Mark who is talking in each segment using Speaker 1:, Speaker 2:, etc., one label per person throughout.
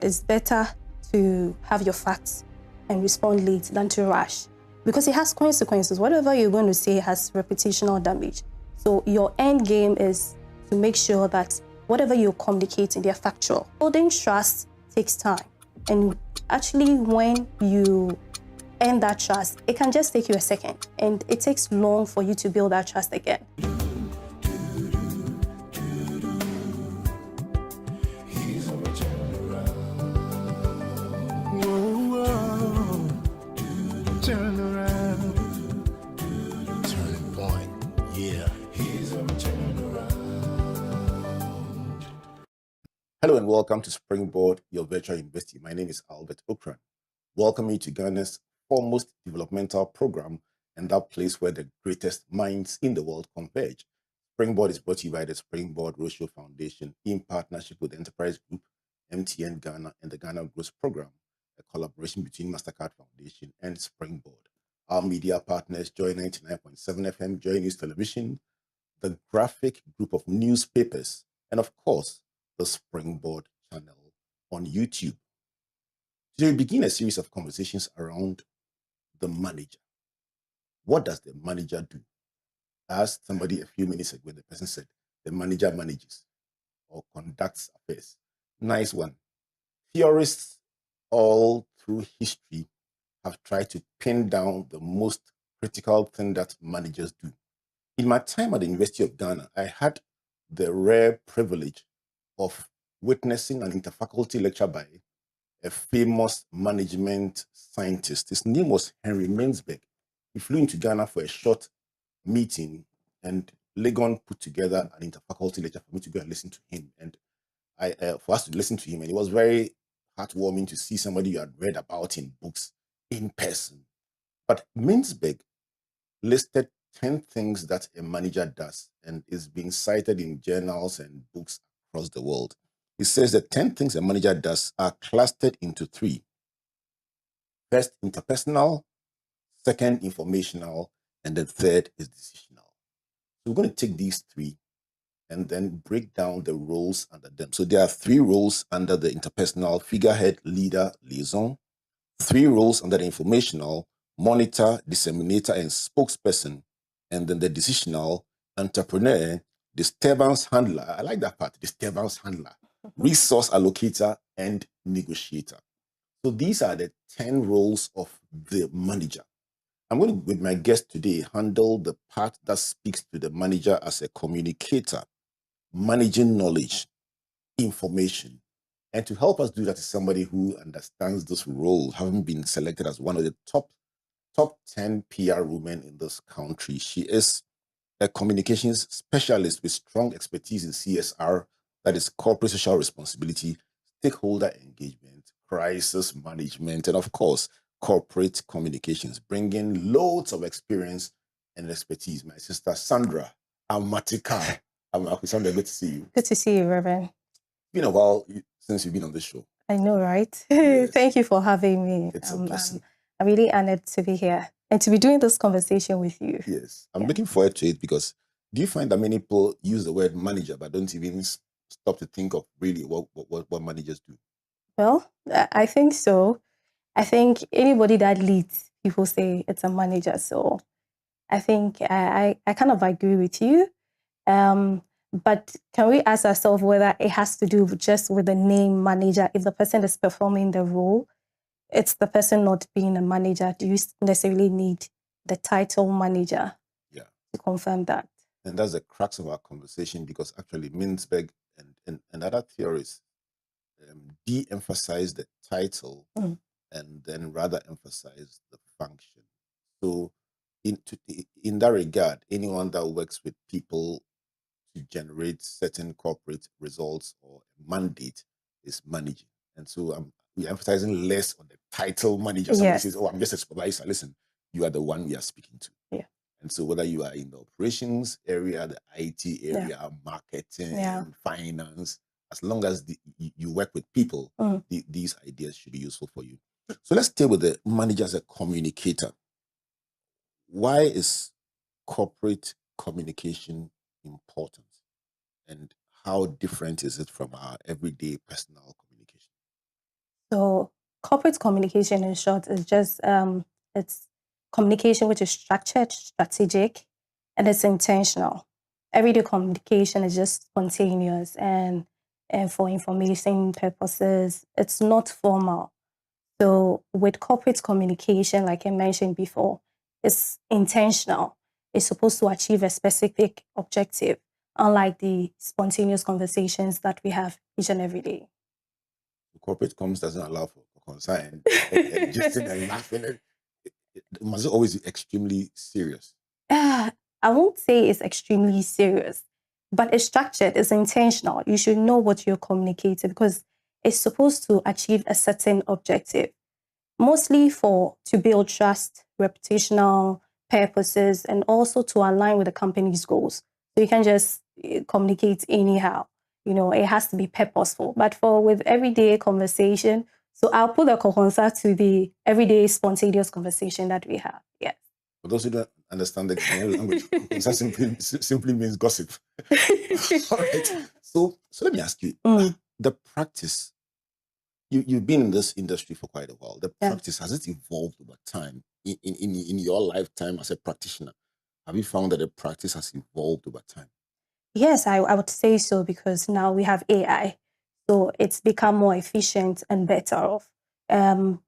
Speaker 1: it's better to have your facts and respond late than to rush, because it has consequences. Whatever you're going to say has reputational damage. So your end game is to make sure that whatever you're communicating, they're factual. Building trust takes time. And actually, when you earn that trust, it can just take you a second. And it takes long for you to build that trust again.
Speaker 2: Hello and welcome to Springboard, your virtual university. My name is Albert Okran. Welcome you to Ghana's foremost developmental program and that place where the greatest minds in the world converge. Springboard is brought to you by the Springboard Roadshow Foundation in partnership with Enterprise Group, MTN Ghana, and the Ghana Growth Program, a collaboration between Mastercard Foundation and Springboard. Our media partners: Joy 99.7 FM, Joy News Television, the Graphic Group of Newspapers, and of course, the Springboard channel on YouTube. Today we begin a series of conversations around the manager. What does the manager do? I asked somebody a few minutes ago, the person said, the manager manages or conducts affairs. Nice one. Theorists all through history have tried to pin down the most critical thing that managers do. In my time at the University of Ghana, I had the rare privilege of witnessing an interfaculty lecture by a famous management scientist. His name was Henry Mansberg. He flew into Ghana for a short meeting, and Legon put together an interfaculty lecture for me to go and listen to him, and for us to listen to him. And it was very heartwarming to see somebody you had read about in books in person. But Mansberg listed 10 things that a manager does and is being cited in journals and books across the world. He says that 10 things a manager does are clustered into 3. First, interpersonal; second, informational; and the third is decisional. So we're going to take these 3 and then break down the roles under them. So there are 3 roles under the interpersonal: figurehead, leader, liaison; 3 roles under the informational: monitor, disseminator, and spokesperson; and then the decisional: entrepreneur, disturbance handler. I like that part, disturbance handler, resource allocator, and negotiator. So these are the 10 roles of the manager. I'm going to, with my guest today, handle the part that speaks to the manager as a communicator, managing knowledge, information. And to help us do that is somebody who understands this role, having been selected as one of the top 10 PR women in this country. She is a communications specialist with strong expertise in CSR, that is corporate social responsibility, stakeholder engagement, crisis management, and of course, corporate communications, bringing loads of experience and expertise. My sister, Sandra Amartikar Amarquaye. Sandra, good to see you.
Speaker 1: Good to see you, Reverend.
Speaker 2: It's been a while since you've been on this show.
Speaker 1: I know, right?
Speaker 2: Yes.
Speaker 1: Thank you for having me.
Speaker 2: It's a blessing.
Speaker 1: I'm really honored to be here and to be doing this conversation with you.
Speaker 2: Yes, I'm looking forward to it, because do you find that many people use the word manager but don't even stop to think of really what managers do?
Speaker 1: Well, I think so. I think anybody that leads, people say it's a manager. So I think I kind of agree with you. But can we ask ourselves whether it has to do just with the name manager? If the person is performing the role, it's the person not being a manager. Do you necessarily need the title manager to confirm that?
Speaker 2: And that's the crux of our conversation, because actually Mansberg and other theorists de-emphasize the title and then rather emphasize the function. So in that regard, anyone that works with people to generate certain corporate results or mandate is managing. And so we're emphasizing less on the title manager. Somebody says, oh, I'm just a supervisor. Listen, you are the one we are speaking to.
Speaker 1: Yeah.
Speaker 2: And so whether you are in the operations area, the IT area, marketing, finance, as long as you work with people, these ideas should be useful for you. So let's stay with the manager as a communicator. Why is corporate communication important, and how different is it from our everyday personal communication?
Speaker 1: So corporate communication, in short, is just it's communication which is structured, strategic, and it's intentional. Everyday communication is just spontaneous and for information purposes. It's not formal. So with corporate communication, like I mentioned before, it's intentional. It's supposed to achieve a specific objective, unlike the spontaneous conversations that we have each and every day.
Speaker 2: Corporate comms doesn't allow for concern and just and laughing. It must always be extremely serious.
Speaker 1: I won't say it's extremely serious, but it's structured, it's intentional. You should know what you're communicating because it's supposed to achieve a certain objective, mostly to build trust, reputational purposes, and also to align with the company's goals. So you can just communicate anyhow. It has to be purposeful. But with everyday conversation, so I'll put the kohonsa to the everyday spontaneous conversation that we have. Yes.
Speaker 2: For those who don't understand the Ghanaian language, that simply means gossip. All right. So let me ask you, the practice, you've been in this industry for quite a while. The practice, has it evolved over time in your lifetime as a practitioner? Have you found that the practice has evolved over time?
Speaker 1: Yes, I would say so because now we have AI. So it's become more efficient and better off. In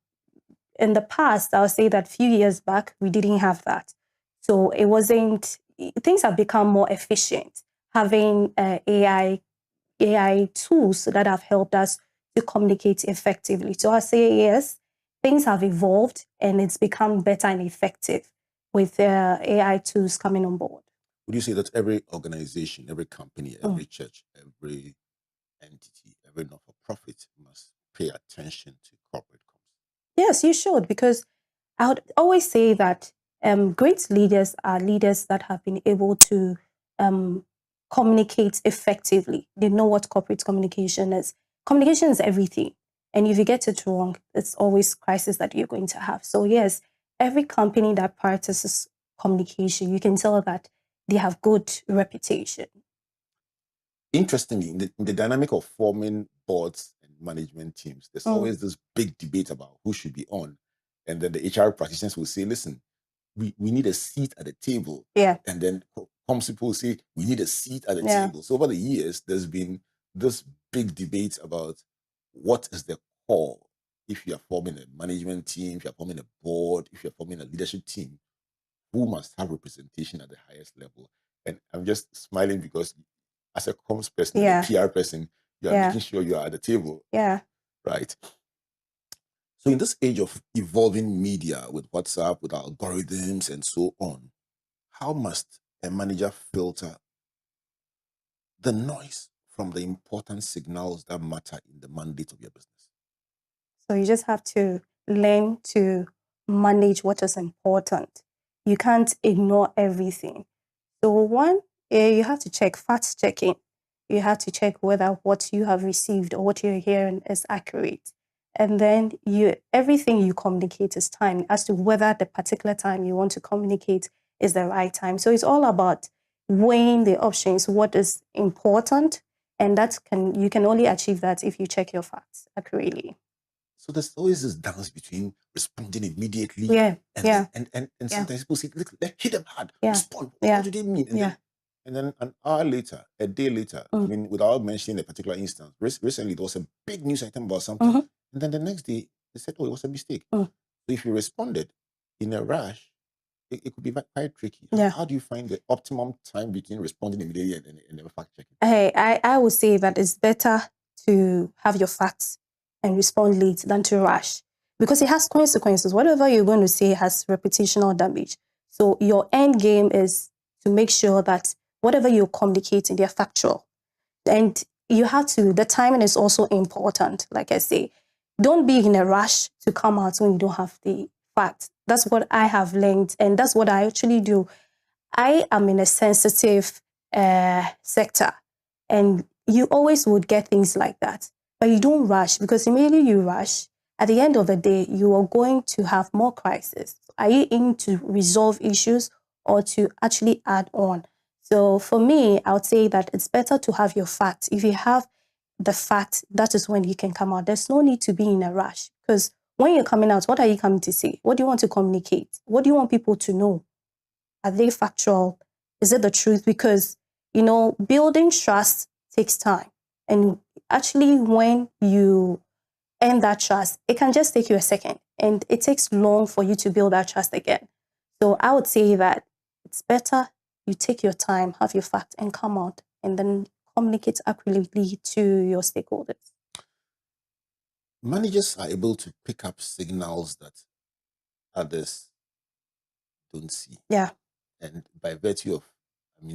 Speaker 1: the past, I would say that a few years back, we didn't have that. So things have become more efficient. Having AI tools that have helped us to communicate effectively. So I say yes, things have evolved and it's become better and effective with AI tools coming on board.
Speaker 2: Would you say that every organization, every company, every church, every entity, every not-for-profit must pay attention to corporate comms?
Speaker 1: Yes, you should, because I would always say that great leaders are leaders that have been able to communicate effectively. They know what corporate communication is. Communication is everything. And if you get it wrong, it's always crisis that you're going to have. So yes, every company that practices communication, you can tell that they have good reputation.
Speaker 2: Interestingly, in the dynamic of forming boards and management teams, there's always this big debate about who should be on. And then the HR practitioners will say, listen, we need a seat at the table.
Speaker 1: Yeah.
Speaker 2: And then comms people will say, we need a seat at the table. So over the years, there's been this big debate about what is the core. If you are forming a management team, if you're forming a board, if you're forming a leadership team, who must have representation at the highest level? And I'm just smiling because as a comms person, a PR person, you are making sure you are at the table.
Speaker 1: Yeah.
Speaker 2: Right. So in this age of evolving media with WhatsApp, with algorithms and so on, how must a manager filter the noise from the important signals that matter in the mandate of your business?
Speaker 1: So you just have to learn to manage what is important. You can't ignore everything. So one, you have to check fact checking. You have to check whether what you have received or what you're hearing is accurate. And then everything you communicate is timed as to whether the particular time you want to communicate is the right time. So it's all about weighing the options, what is important, and you can only achieve that if you check your facts accurately.
Speaker 2: So there's always this dance between responding immediately
Speaker 1: and
Speaker 2: sometimes people say, look, hit them hard, respond.
Speaker 1: Yeah.
Speaker 2: What do they mean? And then an hour later, a day later, I mean, without mentioning a particular instance, recently there was a big news item about something. And then the next day, they said, oh, it was a mistake. So if you responded in a rush, it could be quite tricky. How do you find the optimum time between responding immediately and fact checking?
Speaker 1: I would say that it's better to have your facts and respond late than to rush, because it has consequences. Whatever you're going to say has reputational damage. So your end game is to make sure that whatever you're communicating, they're factual. And the timing is also important. Like I say, don't be in a rush to come out when you don't have the facts. That's what I have learned, and that's what I actually do. I am in a sensitive sector, and you always would get things like that. But you don't rush, because immediately you rush, at the end of the day, you are going to have more crises. Are you in to resolve issues or to actually add on? So for me, I would say that it's better to have your facts. If you have the fact, that is when you can come out. There's no need to be in a rush, because when you're coming out, what are you coming to say? What do you want to communicate? What do you want people to know? Are they factual? Is it the truth? Because, building trust takes time. And actually, when you earn that trust, it can just take you a second. And it takes long for you to build that trust again. So I would say that it's better you take your time, have your facts, and come out, and then communicate accurately to your stakeholders.
Speaker 2: Managers are able to pick up signals that others don't see.
Speaker 1: Yeah.
Speaker 2: And by virtue of,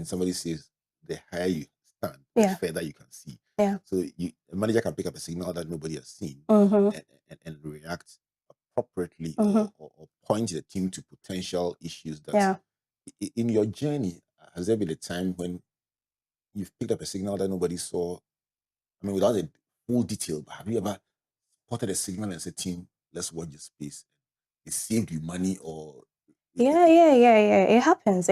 Speaker 2: somebody says the higher you stand, the further you can see.
Speaker 1: Yeah.
Speaker 2: So a manager can pick up a signal that nobody has seen and react appropriately or point the team to potential issues that in your journey, has there been a time when you've picked up a signal that nobody saw? Without a full detail, but have you ever spotted a signal and said, team, let's watch this space? It saved you money or...
Speaker 1: Yeah. It happens.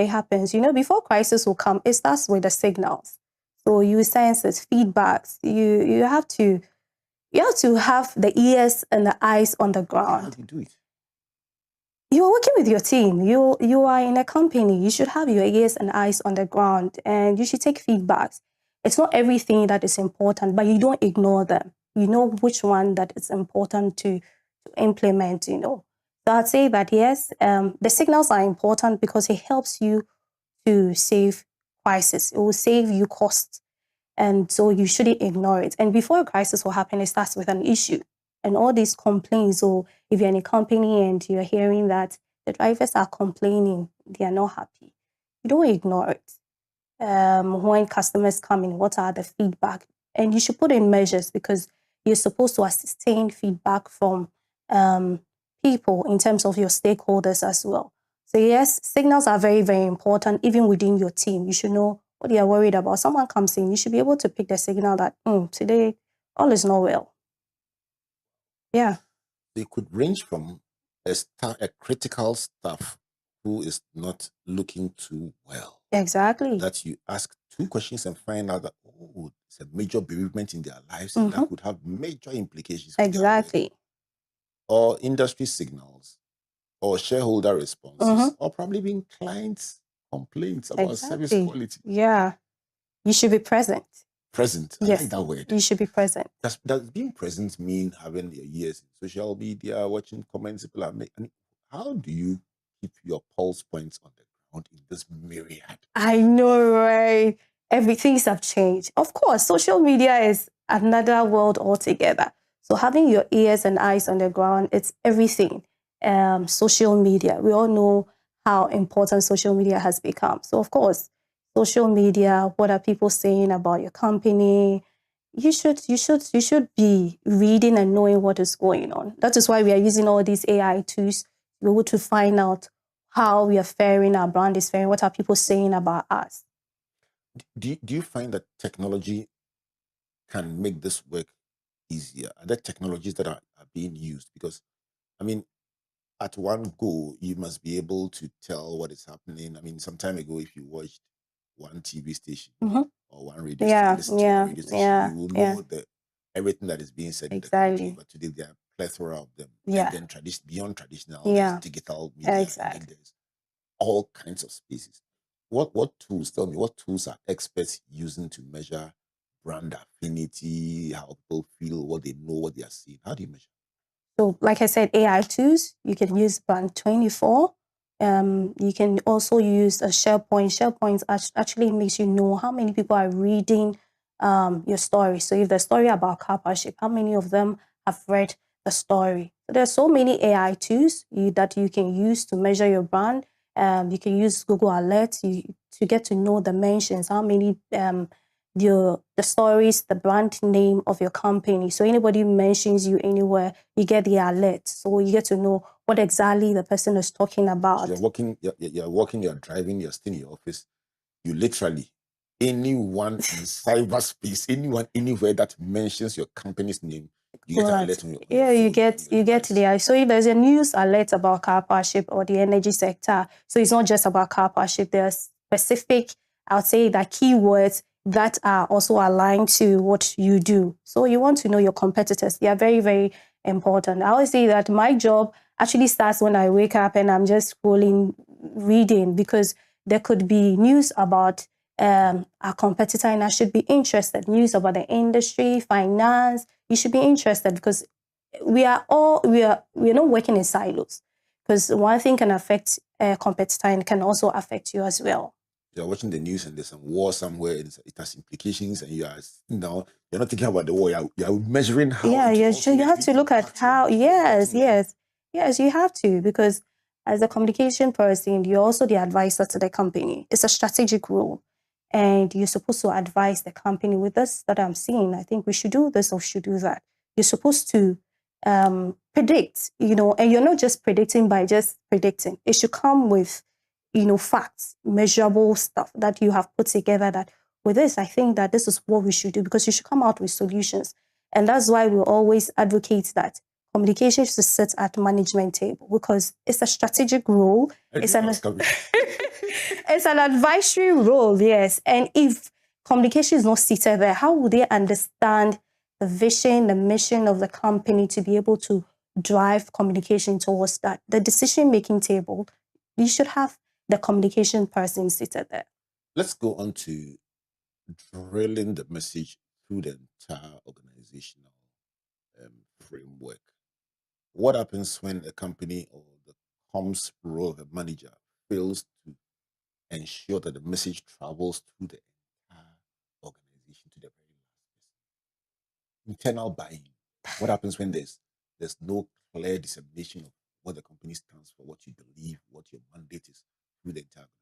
Speaker 1: Before crisis will come, it starts with the signals. So you sense it, feedbacks. You have to have the ears and the eyes on the ground.
Speaker 2: How do you do it?
Speaker 1: You're working with your team. You are in a company. You should have your ears and eyes on the ground, and you should take feedbacks. It's not everything that is important, but you don't ignore them. You know which one that is important to implement, So I'd say that, yes, the signals are important because it helps you to save crisis. It will save you costs. And so you shouldn't ignore it. And before a crisis will happen, it starts with an issue. And all these complaints, or if you're in a company and you're hearing that the drivers are complaining, they are not happy, you don't ignore it. When customers come in, what are the feedback? And you should put in measures, because you're supposed to sustain feedback from people in terms of your stakeholders as well. So yes, signals are very, very important, even within your team. You should know what they are worried about. Someone comes in, you should be able to pick the signal that today all is not well. Yeah.
Speaker 2: They could range from a critical staff who is not looking too well.
Speaker 1: Exactly.
Speaker 2: That you ask 2 questions and find out that, it's a major bereavement in their lives, and that could have major implications.
Speaker 1: Exactly.
Speaker 2: Or industry signals, or shareholder responses, or probably being clients' complaints about service quality.
Speaker 1: Yeah. You should be present.
Speaker 2: Present.
Speaker 1: Yes.
Speaker 2: I like that word.
Speaker 1: You should be present.
Speaker 2: Does being present mean having your ears in social media, watching comments people are making? How do you keep your pulse points on the ground in this myriad?
Speaker 1: I know, right? Everything's have changed. Of course, social media is another world altogether. So having your ears and eyes on the ground, it's everything. Social media, we all know how important social media has become. So of course, social media, what are people saying about your company? You should be reading and knowing what is going on. That is why we are using all these AI tools to be able to find out how we are faring, our brand is faring, what are people saying about us.
Speaker 2: Do you find that technology can make this work easier? Are there technologies that are being used? Because, at one go, you must be able to tell what is happening. Some time ago, if you watched one TV station or one radio station, you will know everything that is being said in the country. But today, there are a plethora of them. And then beyond traditional, there's digital media. And then there's all kinds of spaces. What tools, tell me, what tools are experts using to measure brand affinity, how people feel, what they know, what they are seeing? How do you measure?
Speaker 1: So, like I said, AI tools, you can use Brand24. You can also use a SharePoint. SharePoint actually makes you know how many people are reading your story. So if the story about Karpowership, how many of them have read the story? So there's so many AI tools that you can use to measure your brand. You can use Google Alerts to get to know the mentions, how many the stories, the brand name of your company. So anybody mentions you anywhere, you get the alert. So you get to know what exactly the person is talking about.
Speaker 2: So you're walking, you're driving, you're still in your office. You literally, anyone in cyberspace, anyone anywhere that mentions your company's name, you get an alert on your phone,
Speaker 1: you get there. So if there's a news alert about Karpowership or the energy sector, so it's not just about Karpowership. There's specific, I would say, that keywords that are also aligned to what you do. So you want to know your competitors. They are very, very important. I always say that my job actually starts when I wake up and I'm just scrolling, reading, because there could be news about our competitor and I should be interested. News about the industry, finance, you should be interested because we're not working in silos. Because one thing can affect a competitor and can also affect you as well.
Speaker 2: You're watching the news and there's some war somewhere, it has implications, and you're not thinking about the war, you're measuring how.
Speaker 1: Yeah, you have to look at how. Yes, you have to, because as a communication person, you're also the advisor to the company. It's a strategic role, and you're supposed to advise the company with this that I'm seeing. I think we should do this or should do that. You're supposed to predict, and you're not just predicting by just predicting. It should come with, facts, measurable stuff that you have put together that with this, I think that this is what we should do, because you should come out with solutions. And that's why we always advocate that communication should sit at management table, because it's a strategic role. It's an advisory role, yes. And if communication is not seated there, how would they understand the vision, the mission of the company to be able to drive communication towards that? The decision-making table, you should have the communication person seated there.
Speaker 2: Let's go on to drilling the message through the entire organizational framework. What happens when a company or the comms role of a manager fails to ensure that the message travels through the entire organization to the very last person? Internal buy-in. What happens when there's no clear dissemination of what the company stands for, what you believe, what your mandate is through the entire organization?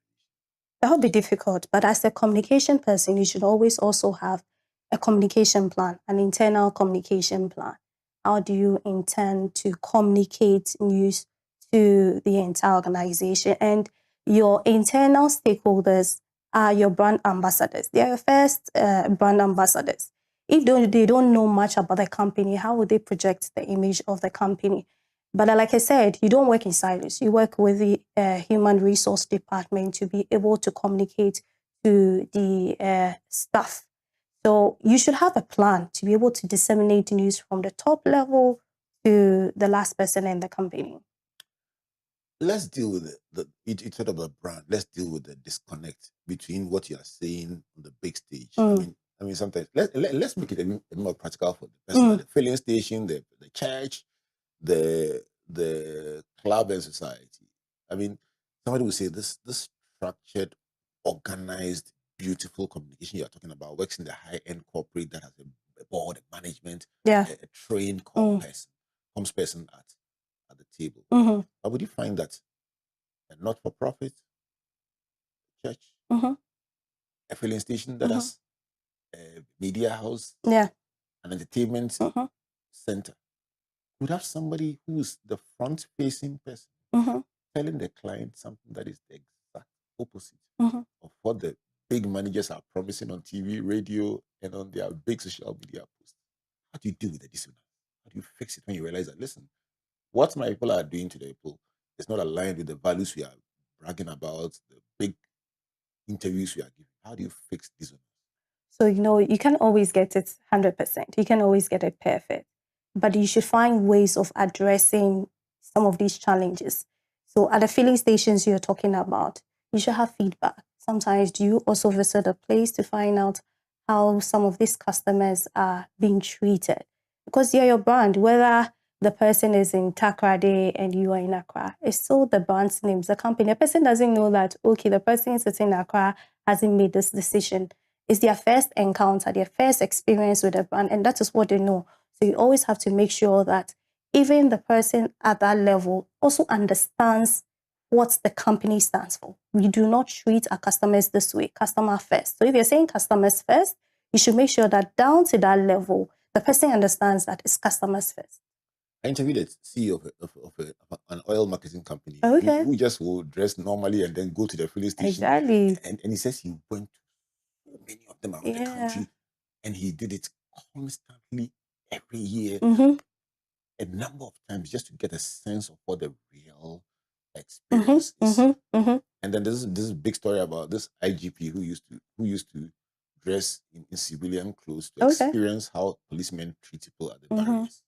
Speaker 1: That would be difficult, but as a communication person, you should always also have a communication plan, an internal communication plan. How do you intend to communicate news to the entire organization? And your internal stakeholders are your brand ambassadors. They are your first brand ambassadors. If they don't know much about the company, how would they project the image of the company? But like I said, you don't work in silos. You work with the human resource department to be able to communicate to the staff. So you should have a plan to be able to disseminate news from the top level to the last person in the company.
Speaker 2: Let's deal with you talked about brand. Let's deal with the disconnect between what you are saying on the big stage. I mean, sometimes let's make it a bit more practical for the person at the filling station, the church, the club and society. I mean, somebody will say this structured, organized, beautiful communication you're talking about works in the high-end corporate that has a board, a management, a trained comms person at the table. But would you find that a not-for-profit church, a filling station that has a media house, an entertainment center, would have somebody who's the front-facing person telling the client something that is the exact opposite of what the big managers are promising on TV, radio, and on their big social media posts? How do you deal with the dissonance? How do you fix it when you realize that, listen, what my people are doing to the people is not aligned with the values we are bragging about, the big interviews we are giving? How do you fix dissonance?
Speaker 1: So, you can't always get it 100%. You can always get it perfect. But you should find ways of addressing some of these challenges. So at the filling stations you're talking about, you should have feedback. Sometimes do you also visit a place to find out how some of these customers are being treated? Because you're your brand, whether the person is in Takrade and you are in Accra, it's still the brand's name, the company. The person doesn't know that, okay, the person sitting in Accra hasn't made this decision. It's their first encounter, their first experience with a brand, and that is what they know. So you always have to make sure that even the person at that level also understands what the company stands for. We do not treat our customers this way, customer first. So if you're saying customers first, you should make sure that down to that level, the person understands that it's customers first.
Speaker 2: I interviewed a CEO of an oil marketing company who just will dress normally and then go to the filling station.
Speaker 1: Exactly.
Speaker 2: And he says he went to so many of them around the country, and he did it constantly every year, a number of times, just to get a sense of what the real experience is. And then there's this big story about this IGP who used to dress in civilian clothes to
Speaker 1: Okay.
Speaker 2: experience how policemen treat people at the barriers.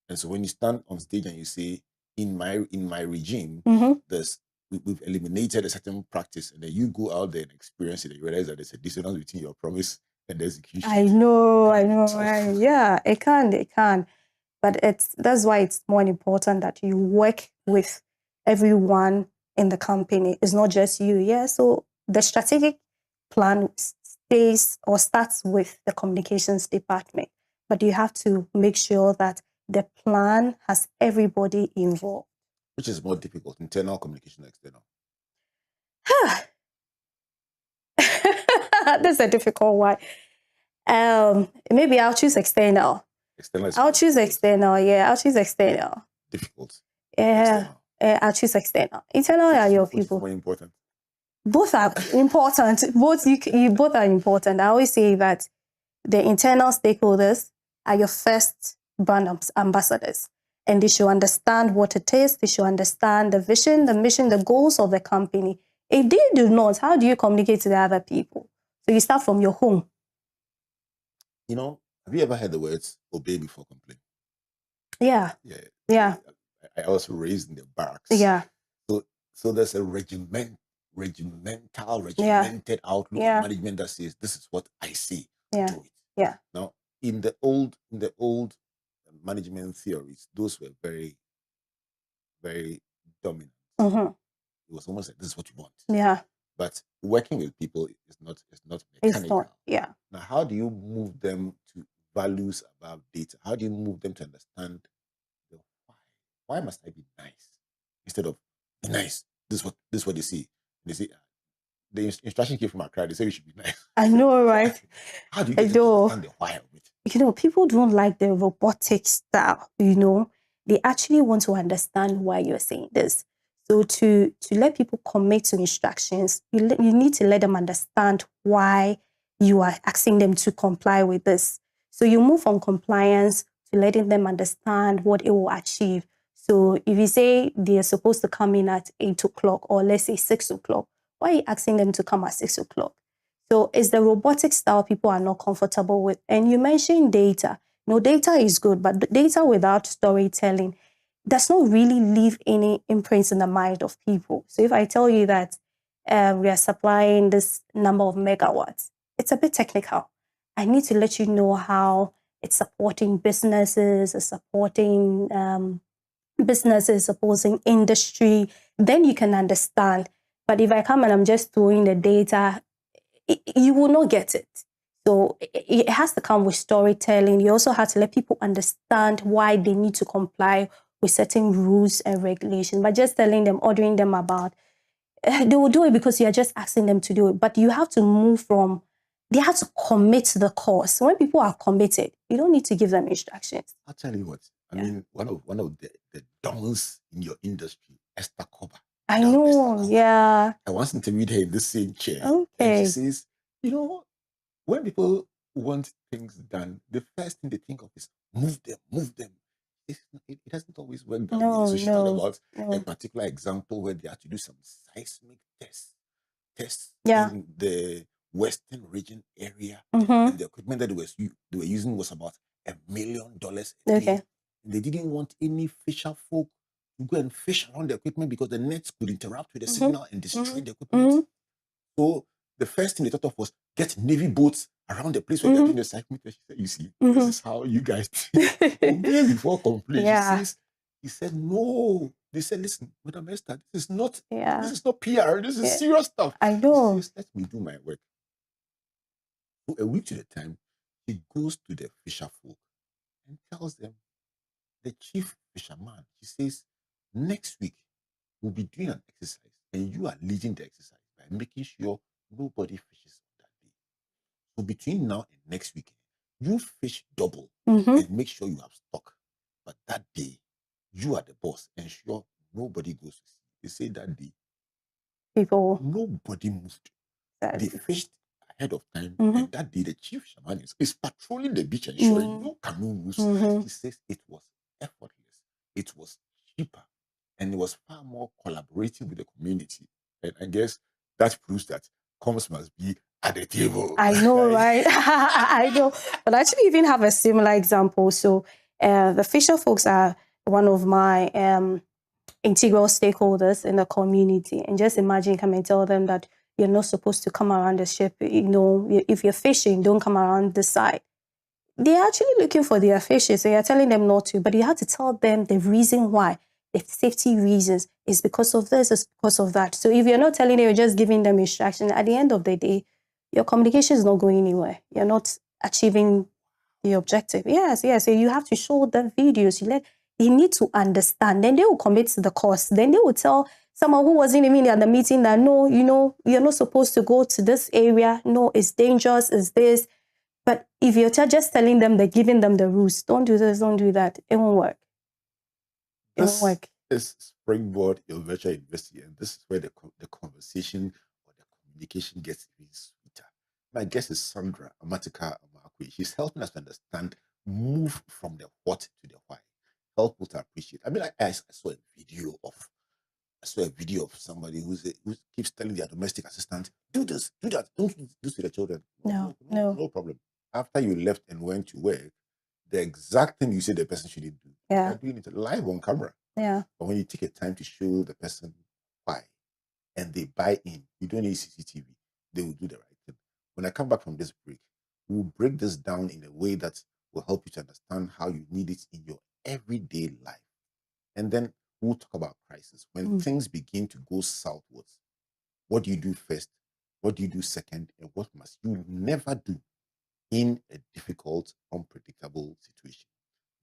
Speaker 2: And so when you stand on stage and you say, in my regime, we've eliminated a certain practice, and then you go out there and experience it, and you realize that there's a dissonance between your promise and the execution.
Speaker 1: I know. Right? Yeah, it can. But that's why it's more important that you work with everyone in the company. It's not just you. Yeah. So the strategic plan starts with the communications department, but you have to make sure that the plan has everybody involved.
Speaker 2: Which is more difficult, internal communication or external?
Speaker 1: That's a difficult one. Maybe I'll choose external. I'll choose external. Yeah, I'll choose external.
Speaker 2: Difficult.
Speaker 1: Yeah, I'll choose external. Internal are your people.
Speaker 2: More important.
Speaker 1: Both are important. Both are important. I always say that the internal stakeholders are your first brand ambassadors, and they should understand what it is. They should understand the vision, the mission, the goals of the company. If they do not, how do you communicate to the other people? So you start from your home.
Speaker 2: Have you ever heard the words "obey before complain"?
Speaker 1: Yeah.
Speaker 2: I was raised in the barracks.
Speaker 1: Yeah.
Speaker 2: So there's a regimented outlook of management that says, this is what I see. Do it.
Speaker 1: Yeah.
Speaker 2: Now, in the old management theories, those were very, very dominant. It was almost like, this is what you want. Yeah. But working with people is not mechanical.
Speaker 1: Yeah.
Speaker 2: Now, how do you move them to values above data? How do you move them to understand the why? Why must I be nice instead of be nice? This is what they see. They say the instruction came from Accra. They say we should be nice.
Speaker 1: I know, right?
Speaker 2: How do you get to understand the why of it?
Speaker 1: People don't like the robotic style. They actually want to understand why you're saying this. So to let people commit to instructions, you need to let them understand why you are asking them to comply with this. So you move from compliance to letting them understand what it will achieve. So if you say they're supposed to come in at 8 o'clock, or let's say 6 o'clock, why are you asking them to come at 6 o'clock? So it's the robotic style people are not comfortable with. And you mentioned data. Data is good, but data without storytelling does not really leave any imprints in the mind of people. So if I tell you that we are supplying this number of megawatts, it's a bit technical. I need to let you know how it's supporting businesses, it's supporting supporting industry. Then you can understand. But if I come and I'm just throwing the data, you will not get it. So it has to come with storytelling. You also have to let people understand why they need to comply with certain rules and regulations. By just telling them, ordering them about, they will do it because you're just asking them to do it. But you have to move from, they have to commit to the cause. When people are committed, you don't need to give them instructions.
Speaker 2: I'll tell you what. I mean, one of the dons in your industry, Esther Koba.
Speaker 1: I know, yeah.
Speaker 2: I once interviewed her in the same chair.
Speaker 1: Okay.
Speaker 2: And she says, when people want things done, the first thing they think of is move them. It doesn't always work that way. So she talked about a particular example where they had to do some seismic tests in the western region area. And the equipment that they were using was about $1 million a day. And they didn't want any fisher folk to go and fish around the equipment because the nets could interact with the signal and destroy the equipment. So the first thing they thought of was get Navy boats around the place where they're doing the seismic test. She said, you see, this is how you guys obey before complain. He said, no. They said, listen, Madam Esther, this is not PR. This is serious stuff.
Speaker 1: I know.
Speaker 2: He says, let me do my work. So a week to the time, he goes to the fisher folk and tells them, the chief fisherman, he says, next week, we'll be doing an exercise and you are leading the exercise by making sure nobody fishes on that day. So between now and next week, you fish double and make sure you have stock. But that day, you are the boss. Ensure nobody goes to sea. They say that day, nobody moved. They fished ahead of time. And that day, the chief shaman is patrolling the beach, ensuring no canoe moves. He says it was effortless. It was cheaper. And it was far more collaborative with the community. And I guess that proves that comms must be at the table.
Speaker 1: I know, right? I know. But I actually even have a similar example. So the fisher folks are one of my integral stakeholders in the community. And just imagine, come and tell them that you're not supposed to come around the ship. If you're fishing, don't come around the side. They're actually looking for their fishes. So you're telling them not to, but you have to tell them the reason why. The safety reasons is because of this, is because of that. So if you're not telling them, you're just giving them instruction. At the end of the day, your communication is not going anywhere. You're not achieving the objective. Yes. So you have to show them videos. They need to understand. Then they will commit to the course. Then they will tell someone who wasn't even at the meeting that, no, you're not supposed to go to this area. No, it's dangerous. It's this. But if you're just telling them, they're giving them the rules, don't do this, don't do that, it won't work.
Speaker 2: This is Springboard, your virtual university, and this is where the conversation or the communication gets even sweeter. My guest is Sandra Amartikar Amarquaye. She's helping us to understand, move from the what to the why. Help people to appreciate. I mean, I saw a video of somebody who keeps telling their domestic assistant, do this, do that, don't do this to the children. No problem. After you left and went to work, the exact thing you said the person shouldn't do, they're doing it live on camera.
Speaker 1: Yeah.
Speaker 2: But when you take a time to show the person why, and they buy in, you don't need CCTV, they will do the right thing. When I come back from this break, we'll break this down in a way that will help you to understand how you need it in your everyday life. And then we'll talk about crisis. When things begin to go southwards, what do you do first? What do you do second? And what must you never do in a difficult, unpredictable situation?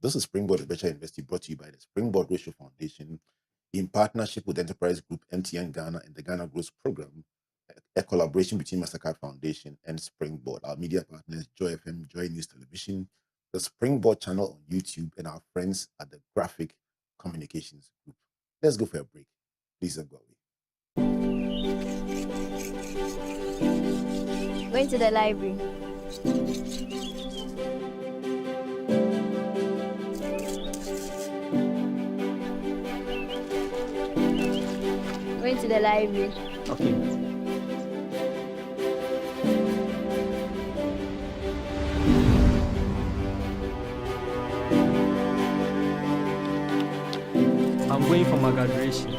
Speaker 2: This is Springboard Virtual University, brought to you by the Springboard Ratio Foundation in partnership with Enterprise Group, MTN Ghana, and the Ghana Growth Program, a collaboration between Mastercard Foundation and Springboard. Our media partners, Joy FM, Joy News Television, the Springboard channel on YouTube, and our friends at the Graphic Communications Group. Let's go for a break. Please don't go away.
Speaker 3: Going to the library. Going to the library.
Speaker 4: Okay. I'm going for my graduation.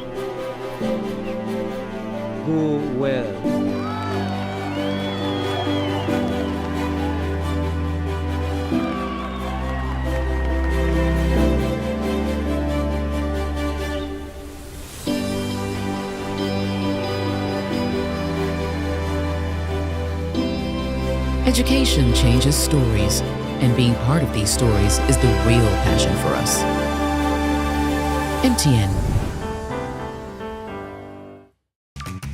Speaker 4: Go well.
Speaker 5: Education changes stories, and being part of these stories is the real passion for us. MTN.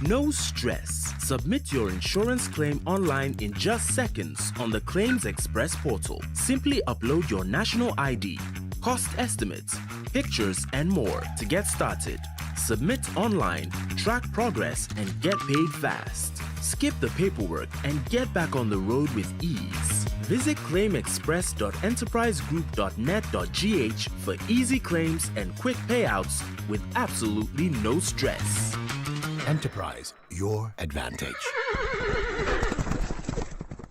Speaker 6: No stress. Submit your insurance claim online in just seconds on the Claims Express portal. Simply upload your national ID, cost estimates, pictures, and more to get started. Submit online, track progress, and get paid fast. Skip the paperwork and get back on the road with ease. Visit claimexpress.enterprisegroup.net.gh for easy claims and quick payouts with absolutely no stress.
Speaker 7: Enterprise, your advantage.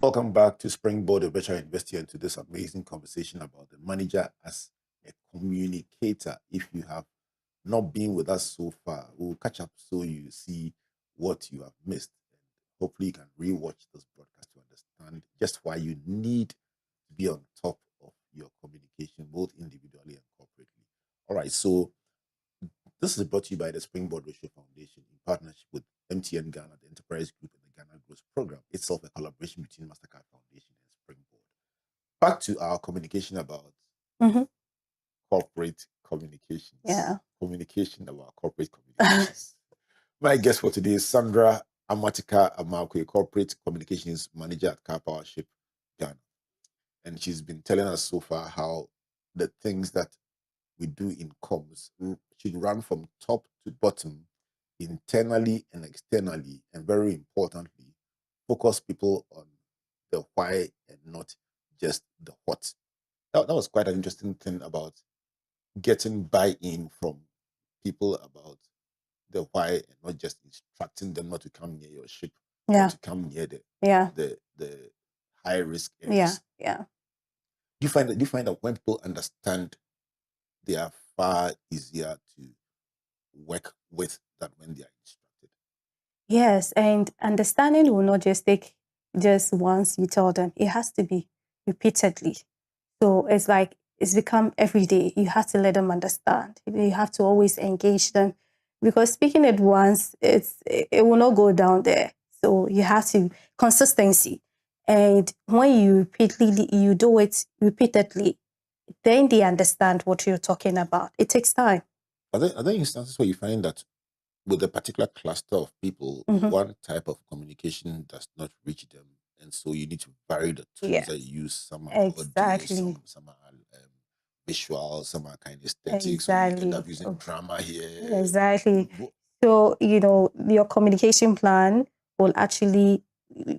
Speaker 2: Welcome back to Springboard Virtual University and to this amazing conversation about the manager as a communicator. If you have not been with us so far, we'll catch up so you see what you have missed. Hopefully you can rewatch this broadcast to understand just why you need to be on top of your communication, both individually and corporately. All right, so this is brought to you by the Springboard Ratio Foundation in partnership with MTN Ghana, the Enterprise Group, and the Ghana Growth Program, itself a collaboration between Mastercard Foundation and Springboard. Back to our communication about corporate communications.
Speaker 1: Yeah.
Speaker 2: Communication about corporate communications. My guest for today is Sandra Amartikar Amarquaye, Corporate Communications Manager at Karpowership, Ghana. And she's been telling us so far how the things that we do in comms should run from top to bottom, internally and externally, and very importantly, focus people on the why and not just the what. That was quite an interesting thing about getting buy-in from people about the why and not just instructing them not to come near your ship
Speaker 1: Yeah.
Speaker 2: to come near
Speaker 1: Yeah.
Speaker 2: the high risk
Speaker 1: Yeah.
Speaker 2: areas.
Speaker 1: Yeah.
Speaker 2: Do you find that when people understand, they are far easier to work with than when they are instructed?
Speaker 1: Yes, and understanding will not just take just once you tell them. It has to be repeatedly. So it's like it's become every day. You have to let them understand. You have to always engage them because speaking it once, it will not go down there. So you have to consistency. And when you do it repeatedly, then they understand what you're talking about. It takes time.
Speaker 2: Are there instances where you find that with a particular cluster of people,
Speaker 1: Mhm.
Speaker 2: one type of communication does not reach them, and so you need to vary the tools
Speaker 1: Yes.
Speaker 2: that you use? Some are audio,
Speaker 1: Exactly.
Speaker 2: some are visual, some are kinesthetic. So you end
Speaker 1: Exactly.
Speaker 2: up using drama here.
Speaker 1: Exactly. So, your communication plan will actually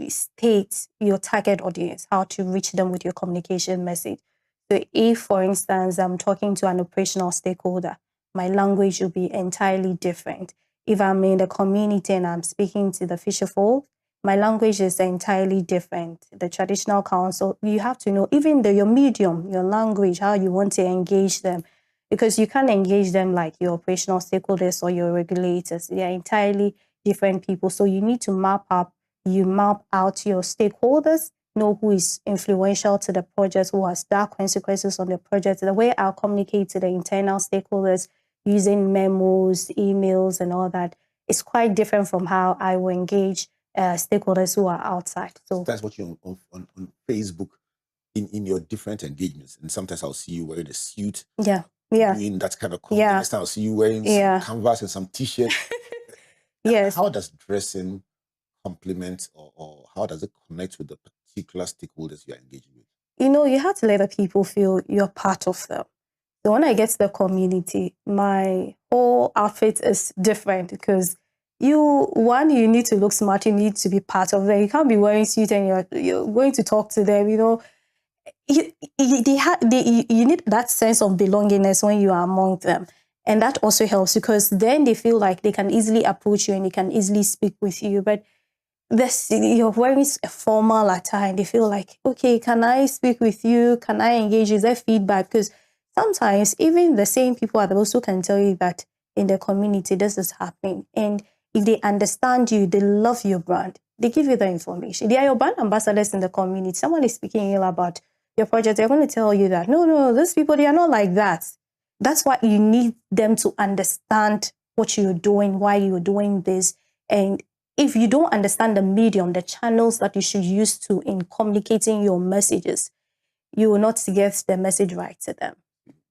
Speaker 1: state your target audience, how to reach them with your communication message. So if, for instance, I'm talking to an operational stakeholder, my language will be entirely different. If I'm in the community and I'm speaking to the fisherfolk, my language is entirely different. The traditional council, you have to know, even your medium, your language, how you want to engage them, because you can't engage them like your operational stakeholders or your regulators. They are entirely different people. So you need to map out your stakeholders, know who is influential to the project, who has dark consequences on the project. The way I'll communicate to the internal stakeholders using memos, emails, and all that is quite different from how I will engage stakeholders who are outside. So
Speaker 2: that's what you on Facebook in your different engagements. And sometimes I'll see you wearing a suit, doing that kind of content. Next time I'll see you wearing some canvas and some t-shirt.
Speaker 1: Yes.
Speaker 2: How does dressing complement or how does it connect with the particular stakeholders you are engaging with?
Speaker 1: You have to let the people feel you're part of them. So when I get to the community, my whole outfit is different because you need to look smart, you need to be part of them. You can't be wearing suit and you're going to talk to them, you need that sense of belongingness when you are among them. And that also helps because then they feel like they can easily approach you and they can easily speak with you. But you're wearing a formal attire and they feel like, okay, can I speak with you? Can I engage? Is there feedback? Because sometimes even the same people are those who can tell you that in the community this is happening. And if they understand you, they love your brand, they give you the information. They are your brand ambassadors in the community. Someone is speaking ill about your project, they're going to tell you that, no, these people, they are not like that. That's why you need them to understand what you're doing, why you're doing this. And if you don't understand the medium, the channels that you should use to in communicating your messages, you will not get the message right to them.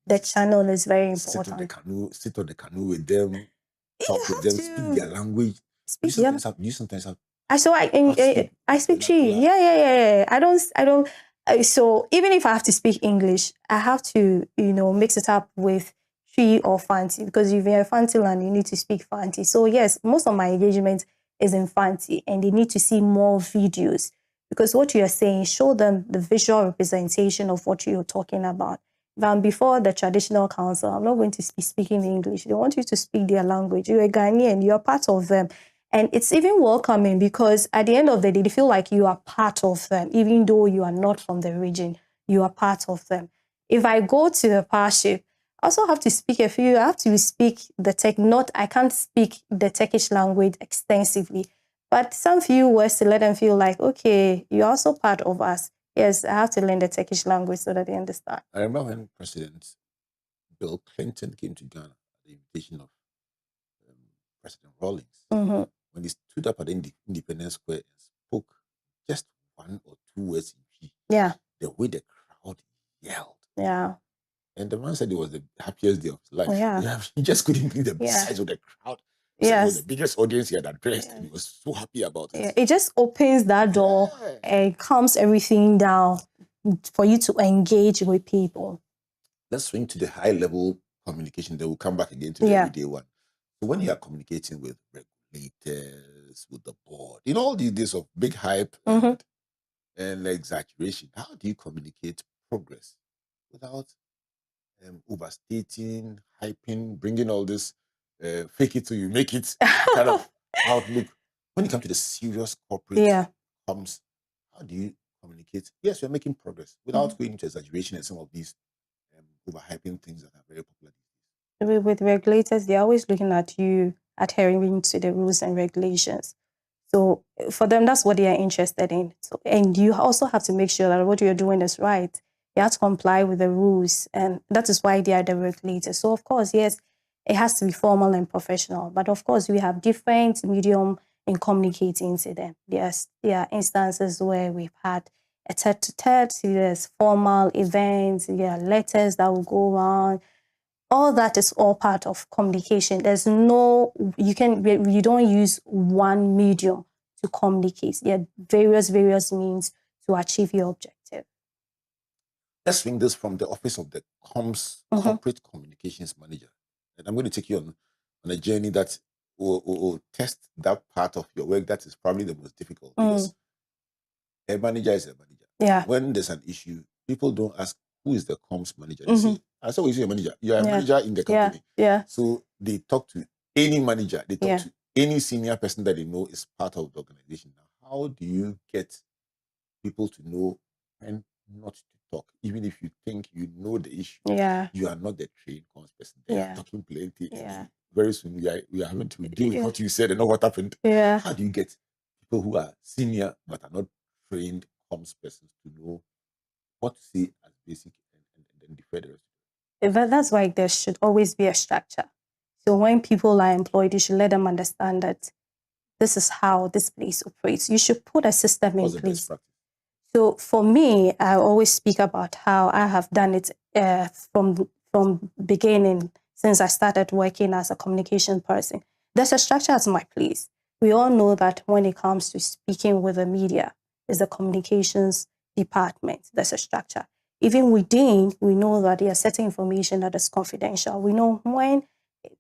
Speaker 1: The channel is very important.
Speaker 2: Sit on the canoe with them, talk with them, speak their language. Do you sometimes have
Speaker 1: I speak Chi. Yeah. I don't. So even if I have to speak English, I have to, mix it up with Chi or Fanti because if you're a Fanti land, you need to speak Fanti. So yes, most of my engagement is in Fanti, and they need to see more videos because what you're saying, show them the visual representation of what you're talking about. If I'm before the traditional council, I'm not going to be speaking English. They want you to speak their language. You're a Ghanaian, you're part of them. And it's even welcoming because at the end of the day, they feel like you are part of them, even though you are not from the region, you are part of them. If I go to the Karpowership, I also have to speak I have to speak the I can't speak the Turkish language extensively, but some few words to let them feel like, okay, you're also part of us. Yes, I have to learn the Turkish language so that they understand.
Speaker 2: I remember when President Bill Clinton came to Ghana at the invitation of President Rawlings.
Speaker 1: Mm-hmm.
Speaker 2: When he stood up at Independence Square and spoke just one or two words in G, the way the crowd yelled.
Speaker 1: Yeah.
Speaker 2: And the man said it was the happiest day of his life.
Speaker 1: Yeah.
Speaker 2: He just couldn't believe the size of the crowd. It was the biggest audience he had addressed, and he was so happy about it.
Speaker 1: Yeah. It just opens that door and calms everything down for you to engage with people.
Speaker 2: Let's swing to the high level communication. Then we'll come back again to the everyday one. So when you are communicating with regulators, with the board, all these days of big hype and exaggeration, how do you communicate progress without overstating, hyping, bringing all this fake it till you make it kind of outlook? When it comes to the serious corporate
Speaker 1: Yeah.
Speaker 2: comms, how do you communicate? Yes, you're making progress without going into exaggeration and some of these overhyping things that are very popular.
Speaker 1: With regulators, they're always looking at you adhering to the rules and regulations. So for them, that's what they are interested in. So, and you also have to make sure that what you're doing is right. You have to comply with the rules, and that is why they are the regulators. So of course, yes, it has to be formal and professional. But of course, we have different medium in communicating to them. There are instances where we've had a tete-a-tete, there's formal events, there are letters that will go around. All that is all part of communication. There's no, you don't use one medium to communicate. There are various means to achieve your objective.
Speaker 2: Let's swing this from the office of the comms corporate communications manager. And I'm going to take you on a journey that will test that part of your work that is probably the most difficult, because a manager is a manager.
Speaker 1: Yeah.
Speaker 2: When there's an issue, people don't ask who is the comms manager. They say, I saw you're a manager. You're a manager in the company.
Speaker 1: Yeah.
Speaker 2: So they talk to any manager. They talk to any senior person that they know is part of the organization. Now, how do you get people to know when not to talk, even if you think you know the issue?
Speaker 1: Yeah.
Speaker 2: You are not the trained comms person. They are talking plenty.
Speaker 1: Yeah.
Speaker 2: Very soon we are having to deal with what you said and not what happened.
Speaker 1: Yeah.
Speaker 2: How do you get people who are senior but are not trained comms persons to know what to say as basic and then defer the rest?
Speaker 1: That's why there should always be a structure. So when people are employed, you should let them understand that this is how this place operates. You should put a system in place. So for me, I always speak about how I have done it from beginning, since I started working as a communication person. There's a structure at my place. We all know that when it comes to speaking with the media, there's a communications department. There's a structure. Even within, we know that there are certain information that is confidential. We know when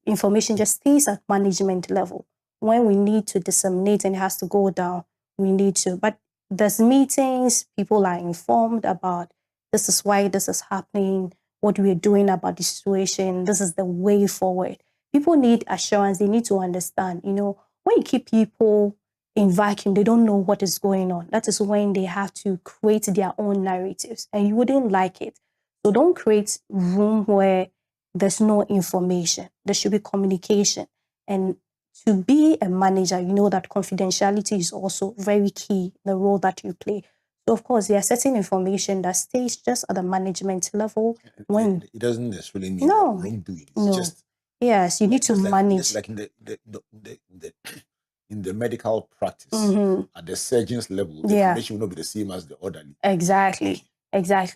Speaker 1: information just stays at management level. When we need to disseminate and it has to go down, we need to. But there's meetings, people are informed about this is why this is happening, what we're doing about the situation, this is the way forward. People need assurance, they need to understand. You know, when you keep people in vacuum, they don't know what is going on. That is when they have to create their own narratives, and you wouldn't like it. So don't create room where there's no information. There should be communication. And to be a manager, you know that confidentiality is also very key, the role that you play. So, of course, there are certain information that stays just at the management level. When
Speaker 2: it doesn't necessarily mean wrongdoing. It's just,
Speaker 1: yes, you need to manage.
Speaker 2: It's like in the medical practice, at the surgeon's level, the information will not be the same as the orderly.
Speaker 1: Exactly.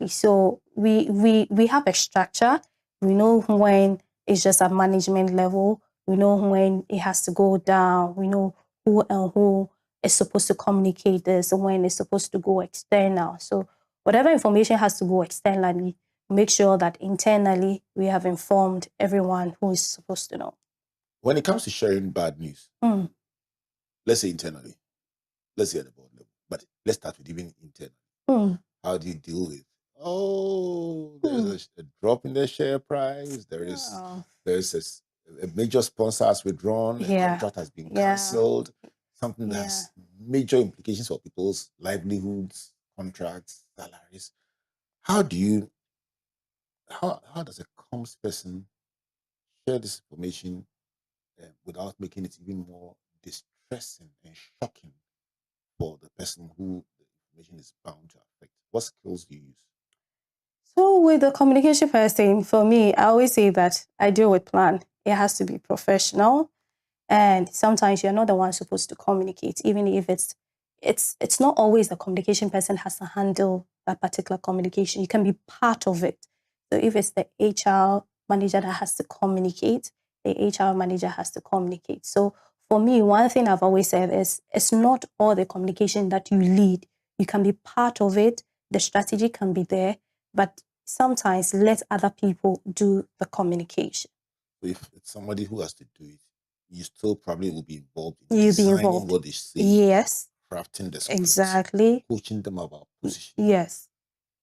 Speaker 1: So we have a structure. We know when it's just at management level. We know when it has to go down. We know who is supposed to communicate this and when it's supposed to go external. So whatever information has to go externally, make sure that internally we have informed everyone who is supposed to know.
Speaker 2: When it comes to sharing bad news, let's say internally, let's say at the board level, but let's start with even internally. How do you deal with, there's a drop in the share price, there's a major sponsor has withdrawn, a contract has been cancelled, something that has major implications for people's livelihoods, contracts, salaries. How does a comms person share this information without making it even more distressing and shocking for the person who the information is bound to affect? What skills do you use?
Speaker 1: So with the communication person, for me, I always say that I deal with plan. It has to be professional. And sometimes you're not the one supposed to communicate, even if it's not always the communication person has to handle that particular communication. You can be part of it. So if it's the HR manager that has to communicate, the HR manager has to communicate. So for me, one thing I've always said is it's not all the communication that you lead. You can be part of it. The strategy can be there, but sometimes let other people do the communication.
Speaker 2: If it's somebody who has to do it, you still probably will be involved in designing what they say.
Speaker 1: Yes.
Speaker 2: Crafting the scripts.
Speaker 1: Exactly.
Speaker 2: Coaching them about position.
Speaker 1: Yes.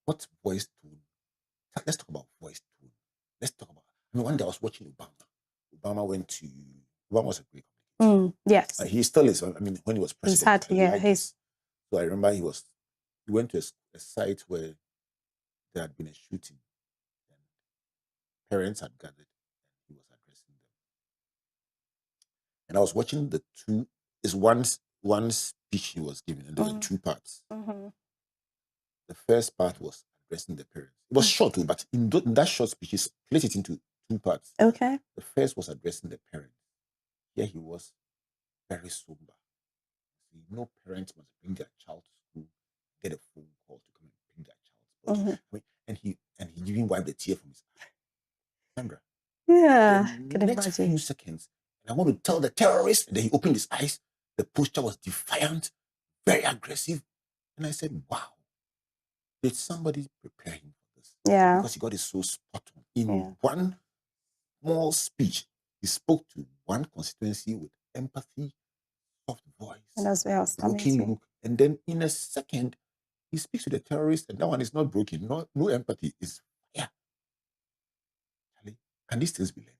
Speaker 2: What voice tone? Let's talk about voice tone. Let's talk about, one day I was watching Obama. Obama was a great
Speaker 1: Yes.
Speaker 2: He still is. I mean, when he was president, I liked this. So I remember he went to a site where there had been a shooting, and parents had gathered, and he was addressing them. And I was watching the two. Is one speech he was giving, and there were two parts. The first part was addressing the parents. It was short, but in that short speech, he split it into two parts.
Speaker 1: Okay.
Speaker 2: The first was addressing the parents. Here he was very somber. No parent must bring their child to school, get a phone call to come and pick their child. I mean, and he even wiped the tear from his eye. Sandra.
Speaker 1: Yeah.
Speaker 2: The next few seconds, and I want to tell the terrorist, and then he opened his eyes. The posture was defiant, very aggressive. And I said, wow, did somebody prepare him for this?
Speaker 1: Yeah.
Speaker 2: Because he got it so spot on. In one small speech, he spoke to one constituency with empathy, soft voice,
Speaker 1: and that's where I was
Speaker 2: broken look. And then in a second, he speaks to the terrorist, and that one is not broken, no empathy. It's fire. Can these things be learned?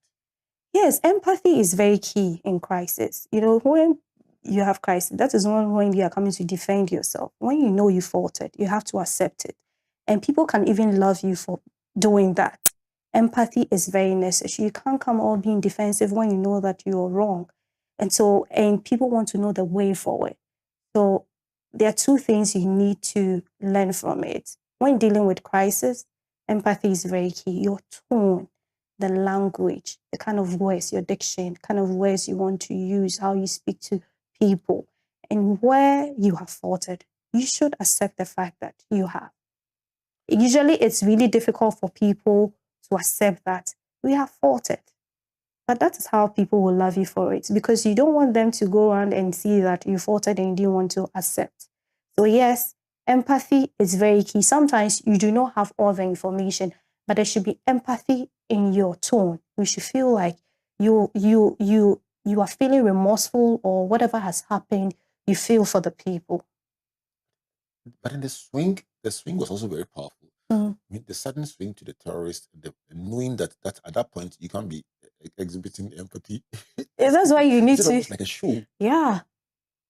Speaker 1: Yes, empathy is very key in crisis. When you have crisis, that is when you are coming to defend yourself. When you know you faulted, you have to accept it. And people can even love you for doing that. Empathy is very necessary. You can't come all being defensive when you know that you're wrong. And people want to know the way forward. So there are two things you need to learn from it. When dealing with crisis, empathy is very key. Your tone, the language, the kind of words, your diction, kind of words you want to use, how you speak to people, and where you have faulted, you should accept the fact that you have. Usually it's really difficult for people to accept that we have faulted. But that is how people will love you for it, because you don't want them to go around and see that you faulted and you didn't want to accept. So yes, empathy is very key. Sometimes you do not have all the information, but there should be empathy in your tone. You should feel like you are feeling remorseful, or whatever has happened, you feel for the people.
Speaker 2: But in the swing was also very powerful. I mean, the sudden swing to the terrorist, knowing that at that point you can't be exhibiting empathy.
Speaker 1: Yeah, that's why you need to.
Speaker 2: It's like a show.
Speaker 1: Yeah,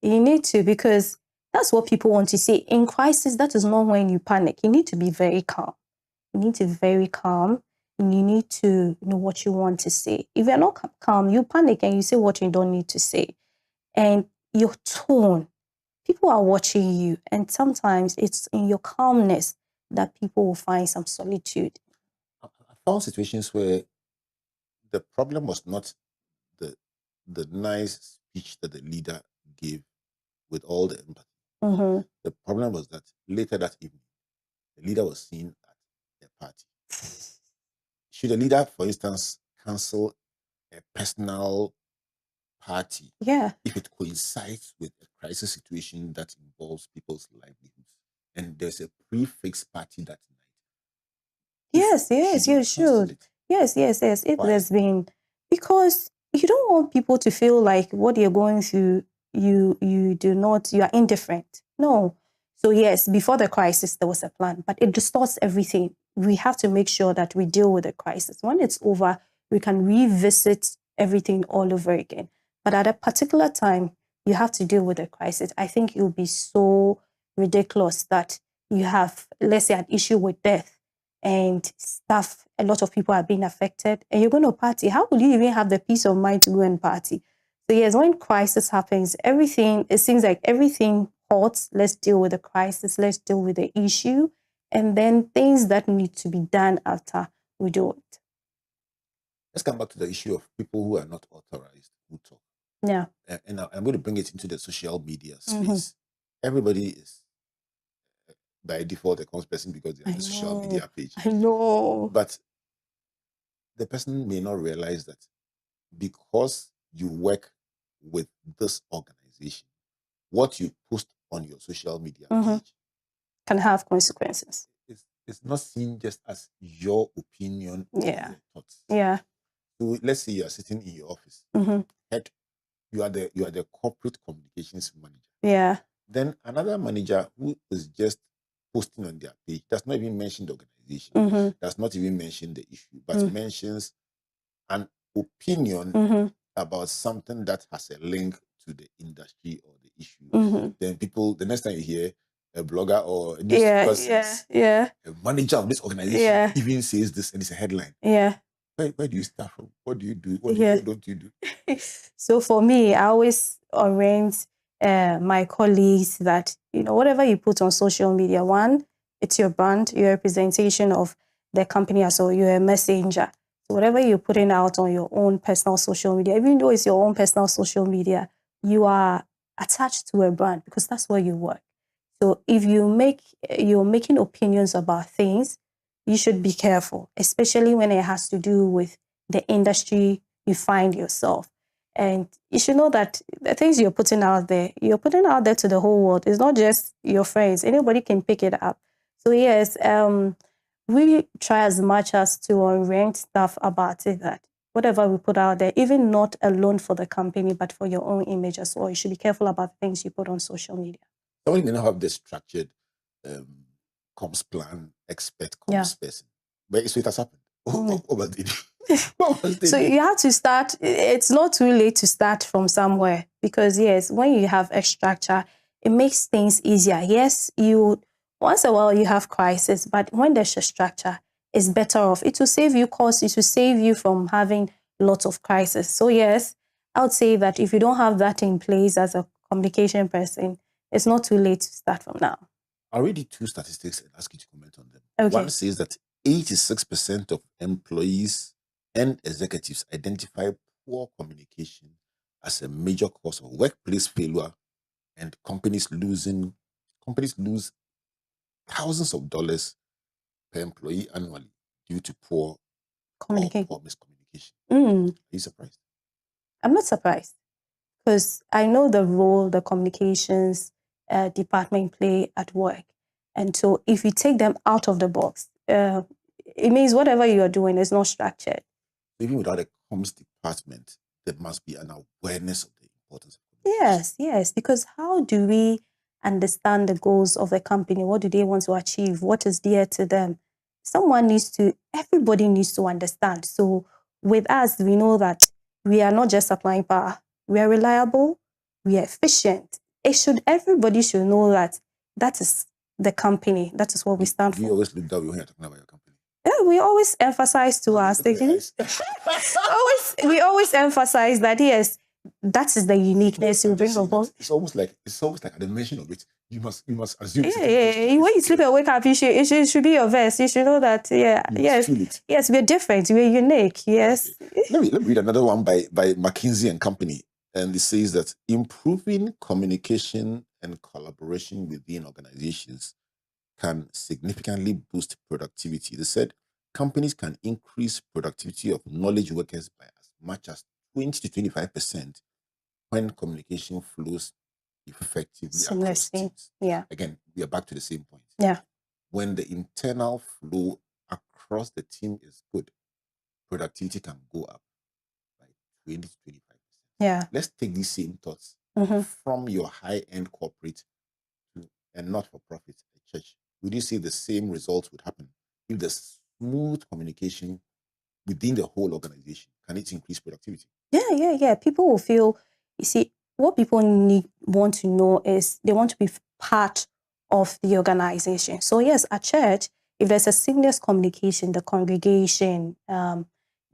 Speaker 1: you need to, because that's what people want to see. In crisis, that is not when you panic. You need to be very calm. You need to be very calm, and you need to know what you want to say. If you're not calm, you panic and you say what you don't need to say. And your tone, people are watching you, and sometimes it's in your calmness that people will find some solitude.
Speaker 2: I found situations where the problem was not the nice speech that the leader gave with all the empathy. The problem was that later that evening, the leader was seen at a party. Should the leader, for instance, cancel a personal party if it coincides with a crisis situation that involves people's livelihoods, and there's a prefixed party that night?
Speaker 1: Yes, you should. Yes. If there's been, because you don't want people to feel like what you're going through, you are indifferent. No. So yes, before the crisis, there was a plan, but it distorts everything. We have to make sure that we deal with the crisis. When it's over, we can revisit everything all over again. But at a particular time, you have to deal with the crisis. I think it would be so ridiculous that you have, let's say, an issue with death and stuff. A lot of people are being affected, and you're going to party. How will you even have the peace of mind to go and party? So yes, when crisis happens, it seems like everything halts. Let's deal with the crisis. Let's deal with the issue. And then things that need to be done after, we do it.
Speaker 2: Let's come back to the issue of people who are not authorized who talk.
Speaker 1: Yeah.
Speaker 2: And I'm going to bring it into the social media space. Everybody is by default a conscious person because they have a social media page.
Speaker 1: I know.
Speaker 2: But the person may not realize that because you work with this organization, what you post on your social media page
Speaker 1: can have consequences.
Speaker 2: It's not seen just as your opinion or your thoughts.
Speaker 1: Yeah.
Speaker 2: So let's say you are sitting in your office. You are the corporate communications manager.
Speaker 1: Yeah.
Speaker 2: Then another manager who is just posting on their page does not even mention the organization, does not even mention the issue, but mentions an opinion about something that has a link to the industry or the issue,
Speaker 1: Mhm.
Speaker 2: then people, the next time you hear a blogger or a news
Speaker 1: Yeah,
Speaker 2: person,
Speaker 1: yeah,
Speaker 2: a manager of this organization
Speaker 1: yeah,
Speaker 2: even says this and it's a headline,
Speaker 1: yeah,
Speaker 2: where do you start from? What do you do?
Speaker 1: yeah.
Speaker 2: What don't you do?
Speaker 1: So for me, I always orient my colleagues that, whatever you put on social media, one, it's your brand, your representation of the company as well, you're a messenger. So whatever you're putting out on your own personal social media, even though it's your own personal social media, you are attached to a brand because that's where you work. So if you're making opinions about things, you should be careful, especially when it has to do with the industry you find yourself. And you should know that the things you're putting out there to the whole world. It's not just your friends. Anybody can pick it up. So yes, we try as much as to orient stuff about it that whatever we put out there, even not alone for the company, but for your own image as well. You should be careful about things you put on social media.
Speaker 2: Somebody may not have the structured comms plan, expert comms person. But so it has happened. What was it?
Speaker 1: So you have to start. It's not too late to start from somewhere because yes, when you have a structure, it makes things easier. Yes, once in a while you have crisis, but when there's a structure, it's better off. It will save you costs. It will save you from having lots of crisis. So yes, I would say that if you don't have that in place as a communication person, it's not too late to start from now.
Speaker 2: I'll read you two statistics and ask you to comment on them.
Speaker 1: Okay.
Speaker 2: One says that 86% of employees and executives identify poor communication as a major cause of workplace failure, and companies lose thousands of dollars per employee annually due to poor miscommunication. Are you surprised?
Speaker 1: I'm not surprised because I know the role the communications department play at work. And so if you take them out of the box, it means whatever you are doing is not structured.
Speaker 2: Even without a comms department, there must be an awareness of the importance of communication.
Speaker 1: Yes, because how do we understand the goals of the company? What do they want to achieve? What is dear to them? Everybody needs to understand. So with us, we know that we are not just supplying power. We are reliable, we are efficient. Everybody should know that is the company. That is what we stand for.
Speaker 2: You always look down when you're talking about your company.
Speaker 1: Yeah, we always emphasize to us. We always emphasize that yes, that is the uniqueness you bring about.
Speaker 2: It's almost like at the mention of it, you must assume.
Speaker 1: Yeah. When you sleep and wake up, it should be your verse. You should know that. Yes, we're different. We're unique. Yes.
Speaker 2: Let me read another one by McKinsey and Company, and it says that improving communication and collaboration within organizations can significantly boost productivity. They said companies can increase productivity of knowledge workers by as much as 20 to 25% when communication flows effectively across teams.
Speaker 1: Yeah.
Speaker 2: Again, we are back to the same point.
Speaker 1: Yeah.
Speaker 2: When the internal flow across the team is good, productivity can go up by 20 to 25%.
Speaker 1: Yeah.
Speaker 2: Let's take these same thoughts from your high-end corporate to a not-for-profit, a church. Would you say the same results would happen if there's smooth communication within the whole organization? Can it increase productivity?
Speaker 1: Yeah. People will feel, you see, what people want to know is they want to be part of the organization. So yes, at church, if there's a seamless communication, the congregation, the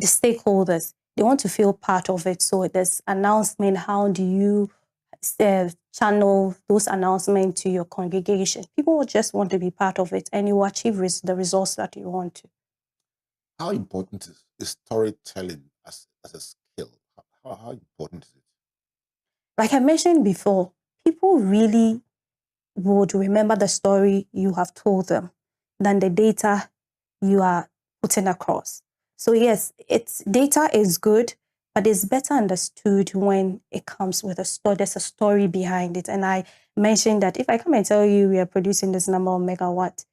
Speaker 1: stakeholders, they want to feel part of it. So there's announcement. How do you channel those announcements to your congregation? People will just want to be part of it, and you achieve the results that you want to.
Speaker 2: How important is storytelling as a skill? How important is it?
Speaker 1: Like I mentioned before, people really would remember the story you have told them than the data you are putting across. So yes, data is good, but it's better understood when it comes with a story. There's a story behind it. And I mentioned that if I come and tell you we are producing this number of megawatt,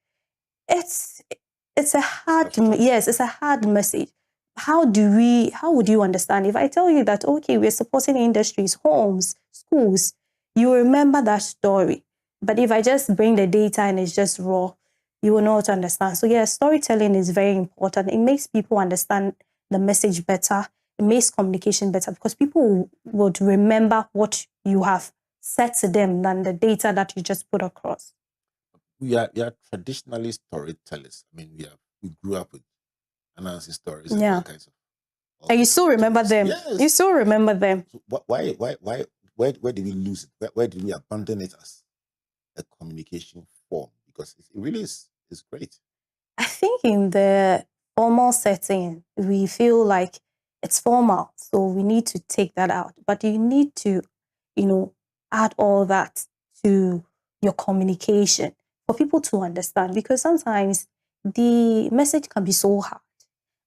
Speaker 1: it's a hard message. How would you understand? If I tell you that, okay, we're supporting industries, homes, schools, you remember that story. But if I just bring the data and it's just raw, you will not understand. So yeah, storytelling is very important. It makes people understand the message better. it makes communication better because people would remember what you have said to them than the data that you just put across.
Speaker 2: We are traditionally storytellers. I mean, we grew up with announcing stories and all kinds of.
Speaker 1: And you still remember them.
Speaker 2: Yes.
Speaker 1: You still remember them.
Speaker 2: So where did we lose it? Where did we abandon it as a communication form? Because it really is great.
Speaker 1: I think in the formal setting, we feel like it's formal, so we need to take that out. But you need to, add all that to your communication for people to understand, because sometimes the message can be so hard.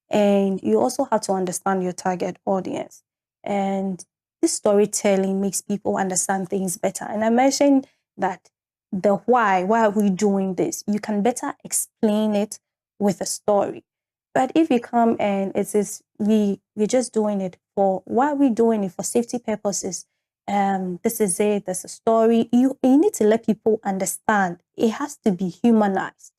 Speaker 1: And you also have to understand your target audience. And this storytelling makes people understand things better. And I mentioned that the why are we doing this? You can better explain it with a story. But if you come and it says we're just doing it for, why are we doing it? For safety purposes. This is it, there's a story. You need to let people understand. It has to be humanized.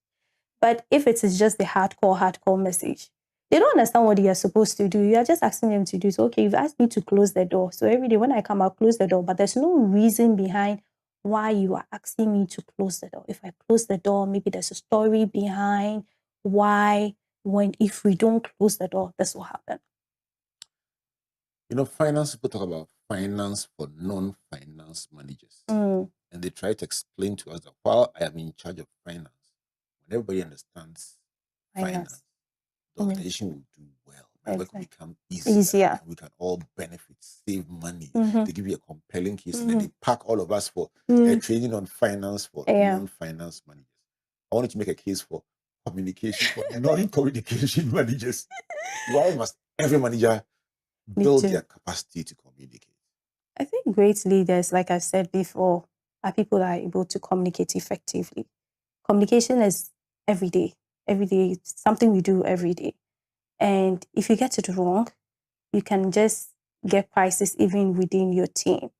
Speaker 1: But if it is just the hardcore message, they don't understand what you are supposed to do. You are just asking them to do. So, okay, you've asked me to close the door. So every day when I come, I'll close the door. But there's no reason behind why you are asking me to close the door. If I close the door, maybe there's a story behind why, if we don't close the door, this will happen.
Speaker 2: Finance people talk about finance for non-finance managers. And they try to explain to us that while I am in charge of finance, when everybody understands finance, the organization will do well. My work will become easier. And we can all benefit, save money. They give you a compelling case, and then they pack all of us for training on finance for non-finance managers. I wanted to make a case for communication for non-communication managers. Why must every manager build their capacity to communicate?
Speaker 1: I think great leaders, like I said before, are people that are able to communicate effectively. Communication is every day. Every day, it's something we do every day. And if you get it wrong, you can just get crisis even within your team.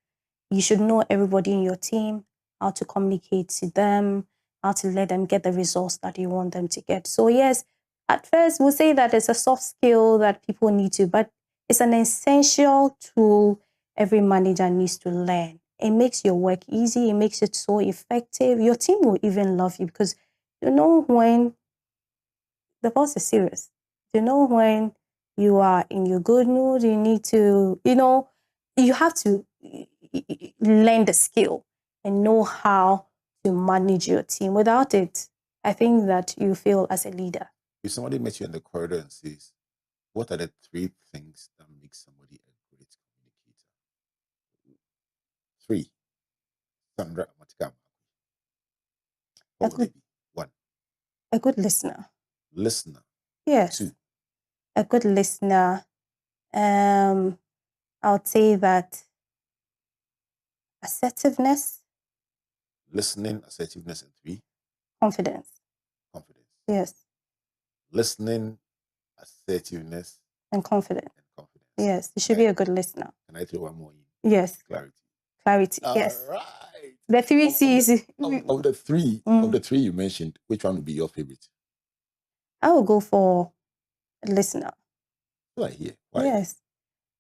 Speaker 1: You should know everybody in your team, how to communicate to them, how to let them get the results that you want them to get. So yes, at first we'll say that it's a soft skill that people need to, but it's an essential tool every manager needs to learn. It makes your work easy. It makes it so effective. Your team will even love you because you know when the boss is serious. You know when you are in your good mood, you need to, you have to learn the skill and know how to manage your team. Without it, I think that you fail as a leader.
Speaker 2: If somebody meets you in the corridor and says, what are the 3 things that make somebody a great communicator? 3. Sandra Amartikar Amarquaye. What would it be? 1.
Speaker 1: A good listener.
Speaker 2: Listener.
Speaker 1: Yes.
Speaker 2: 2.
Speaker 1: A good listener. I would say that assertiveness.
Speaker 2: Listening, assertiveness, and 3.
Speaker 1: Confidence.
Speaker 2: Confidence.
Speaker 1: Yes.
Speaker 2: Listening, assertiveness,
Speaker 1: and confidence. Yes, you should
Speaker 2: Right.
Speaker 1: be a good listener.
Speaker 2: Can I throw one more in?
Speaker 1: Yes.
Speaker 2: Clarity.
Speaker 1: Yes.
Speaker 2: All right.
Speaker 1: The 3 C's.
Speaker 2: Of the three you mentioned, which one would be your favorite?
Speaker 1: I will go for listener.
Speaker 2: Why here? Why?
Speaker 1: Yes,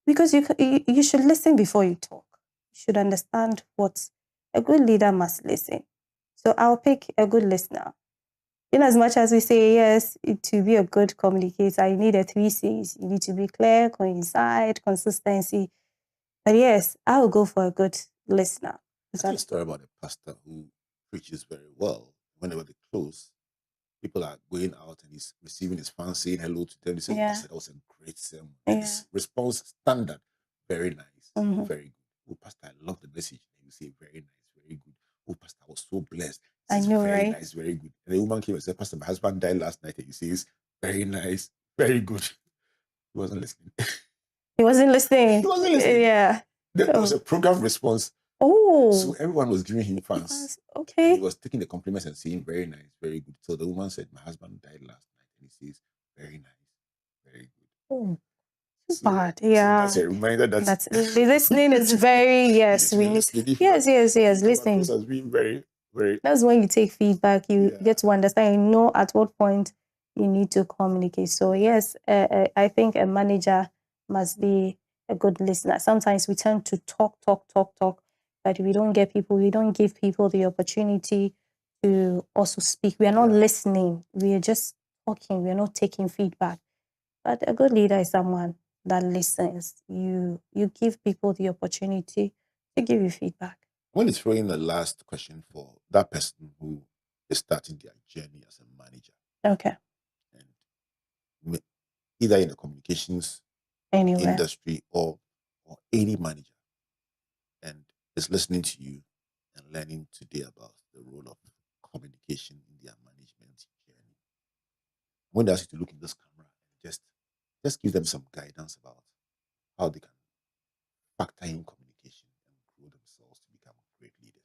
Speaker 1: because you should listen before you talk. You should understand what a good leader must listen. So I'll pick a good listener. In as much as we say, yes, to be a good communicator, you need the 3 C's. You need to be clear, coincide, consistency. But yes, I will go for a good listener.
Speaker 2: I tell a story about a pastor who preaches very well. Whenever they close, people are going out and he's receiving his fans saying hello to them. He said, Pastor, that was a great sermon. And his response standard, very nice, very good. Oh, Pastor, I love the message. And you say, very nice, very good. Oh, Pastor, I was so blessed.
Speaker 1: I know,
Speaker 2: very
Speaker 1: right?
Speaker 2: nice, very good. And the woman came and said, Pastor, my husband died last night. And he says, very nice, very good. He wasn't listening.
Speaker 1: He wasn't listening.
Speaker 2: He wasn't listening.
Speaker 1: Yeah.
Speaker 2: There was a program response.
Speaker 1: Oh.
Speaker 2: So everyone was giving him fans.
Speaker 1: Okay.
Speaker 2: And he was taking the compliments and saying, very nice, very good. So the woman said, my husband died last night. And he says, very nice, very good.
Speaker 1: Oh. Bad. Yeah.
Speaker 2: So that's a reminder that
Speaker 1: listening is very, yes, we need. Yes, listening.
Speaker 2: Has been very, very.
Speaker 1: That's when you take feedback, you get to understand, you know at what point you need to communicate. So yes, I think a manager must be a good listener. Sometimes we tend to talk, but we don't give people the opportunity to also speak. We are not listening. We are just talking. We are not taking feedback. But a good leader is someone that listens. You give people the opportunity to give you feedback.
Speaker 2: When it's throwing the last question for that person who is starting their journey as a manager,
Speaker 1: Okay.
Speaker 2: and either in the communications
Speaker 1: Anywhere.
Speaker 2: industry or any manager, and is listening to you and learning today about the role of communication in their management journey, I'm going to ask you to look in this camera and just give them some guidance about how they can factor in communication and grow themselves to become great leaders.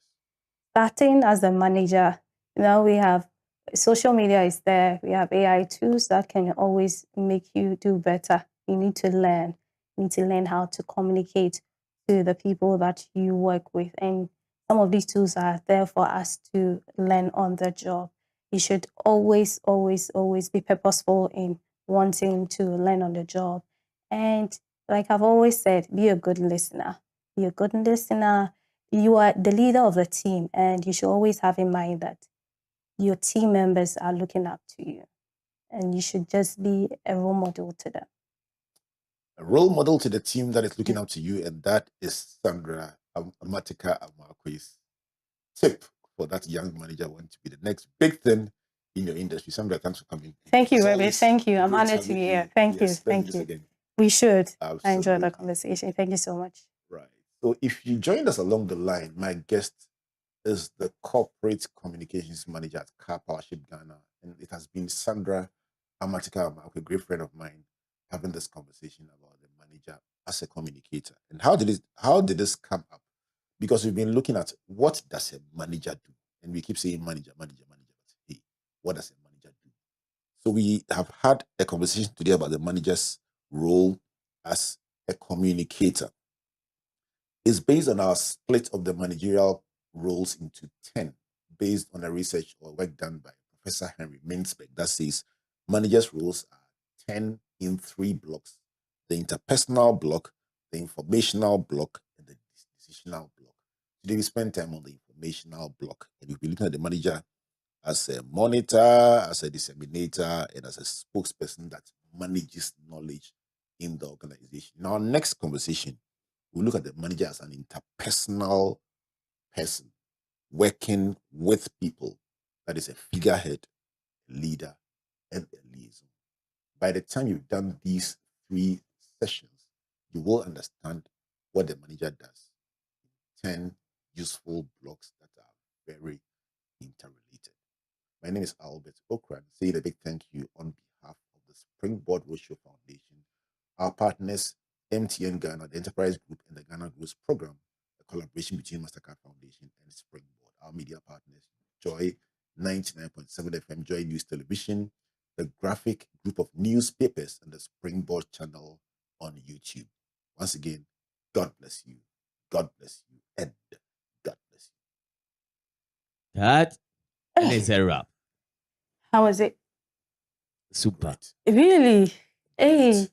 Speaker 1: Starting as a manager, we have social media is there. We have AI tools that can always make you do better. You need to learn. You need to learn how to communicate to the people that you work with. And some of these tools are there for us to learn on the job. You should always, always, always be purposeful in wanting to learn on the job. And like I've always said, be a good listener. Be a good listener. You are the leader of the team, and you should always have in mind that your team members are looking up to you, and you should just be a role model to them.
Speaker 2: A role model to the team that is looking up to you, and that is Sandra Amartikar Amarquaye's tip for that young manager wanting to be the next big thing in your industry. Sandra, thanks for coming.
Speaker 1: Thank you, Remy. Thank you. I'm honored to be here. Thank you. Thank you.
Speaker 2: Again.
Speaker 1: We should.
Speaker 2: Absolutely.
Speaker 1: I enjoyed the conversation. Thank you so much.
Speaker 2: Right. So if you joined us along the line, my guest is the corporate communications manager at Karpowership Ghana. And it has been Sandra Amartikar Amarquaye, a great friend of mine, having this conversation about the manager as a communicator. And how did this come up? Because we've been looking at what does a manager do? And we keep saying manager. But hey, what does a manager do? So we have had a conversation today about the manager's role as a communicator. It's based on our split of the managerial roles into 10, based on a research or work done by Professor Henry Mintzberg that says managers' roles are 10 in 3 blocks: the interpersonal block, the informational block, and the decisional block. Today we spend time on the informational block, and we'll be looking at the manager as a monitor, as a disseminator, and as a spokesperson that manages knowledge in the organization. In our next conversation, we'll look at the manager as an interpersonal person working with people, that is a figurehead, a leader, and a liaison. By the time you've done these 3 sessions, you will understand what the manager does. 10 useful blocks that are very interrelated. My name is Albert Okran. Say a big thank you on behalf of the Springboard Roadshow Foundation, our partners, MTN Ghana, the Enterprise Group, and the Ghana Growth Program, a collaboration between Mastercard Foundation and Springboard. Our media partners, Joy 99.7 FM, Joy News Television, the Graphic Group of Newspapers, and the Springboard channel on YouTube. Once again, God bless you, and God bless you.
Speaker 8: That is a wrap.
Speaker 1: How was it?
Speaker 8: Super.
Speaker 1: Really? Hey.